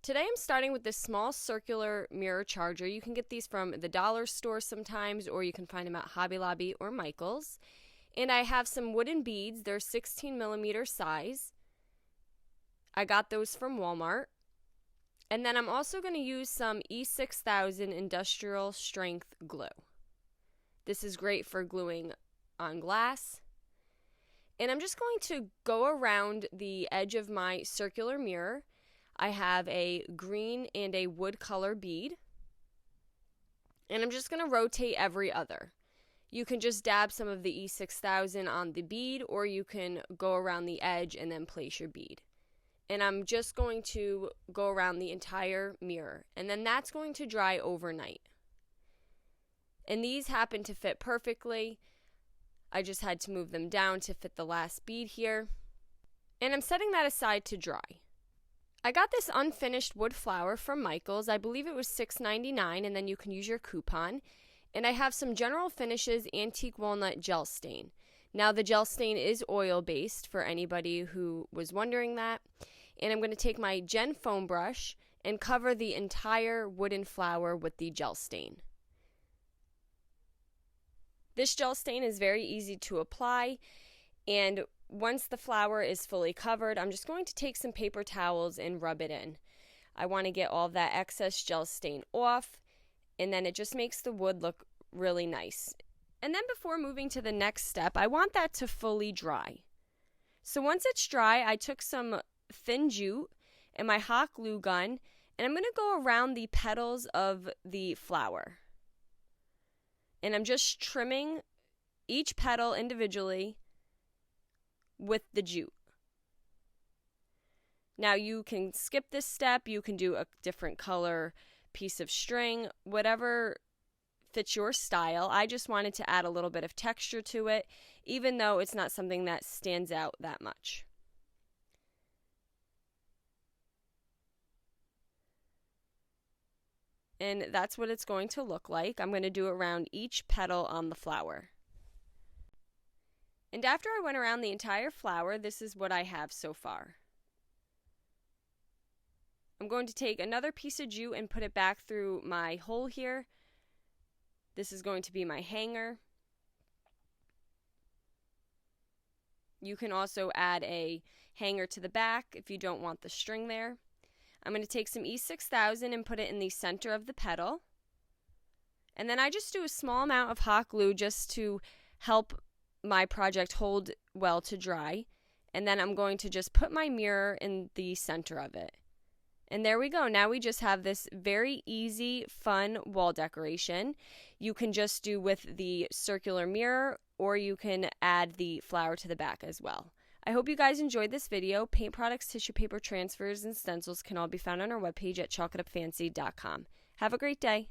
Today I'm starting with this small circular mirror charger. You can get these from the dollar store sometimes, or you can find them at Hobby Lobby or Michael's. And I have some wooden beads. They're 16 millimeter size. I got those from Walmart. And then I'm also going to use some E6000 industrial strength glue. This is great for gluing on glass. And I'm just going to go around the edge of my circular mirror. I have a green and a wood color bead. And I'm just going to rotate every other. You can just dab some of the E6000 on the bead, or you can go around the edge and then place your bead. And I'm just going to go around the entire mirror. And then that's going to dry overnight. And these happen to fit perfectly. I just had to move them down to fit the last bead here. And I'm setting that aside to dry. I got this unfinished wood flower from Michael's. I believe it was $6.99, and then you can use your coupon. And I have some General Finishes Antique Walnut Gel Stain. Now the gel stain is oil-based for anybody who was wondering that. And I'm going to take my Gen Foam brush and cover the entire wooden flower with the gel stain. This gel stain is very easy to apply, and once the flower is fully covered, I'm just going to take some paper towels and rub it in. I want to get all of that excess gel stain off, and then it just makes the wood look really nice. And then before moving to the next step, I want that to fully dry. So once it's dry, I took some thin jute and my hot glue gun, and I'm going to go around the petals of the flower. And I'm just trimming each petal individually with the jute. Now you can skip this step. You can do a different color piece of string, whatever fits your style. I just wanted to add a little bit of texture to it, even though it's not something that stands out that much. And that's what it's going to look like. I'm going to do it around each petal on the flower. And after I went around the entire flower, this is what I have so far. I'm going to take another piece of jute and put it back through my hole here. This is going to be my hanger. You can also add a hanger to the back if you don't want the string there. I'm going to take some E6000 and put it in the center of the petal. And then I just do a small amount of hot glue just to help my project hold well to dry. And then I'm going to just put my mirror in the center of it. And there we go. Now we just have this very easy, fun wall decoration. You can just do with the circular mirror, or you can add the flower to the back as well. I hope you guys enjoyed this video. Paint products, tissue paper transfers, and stencils can all be found on our webpage at chalkitupfancy.com. Have a great day.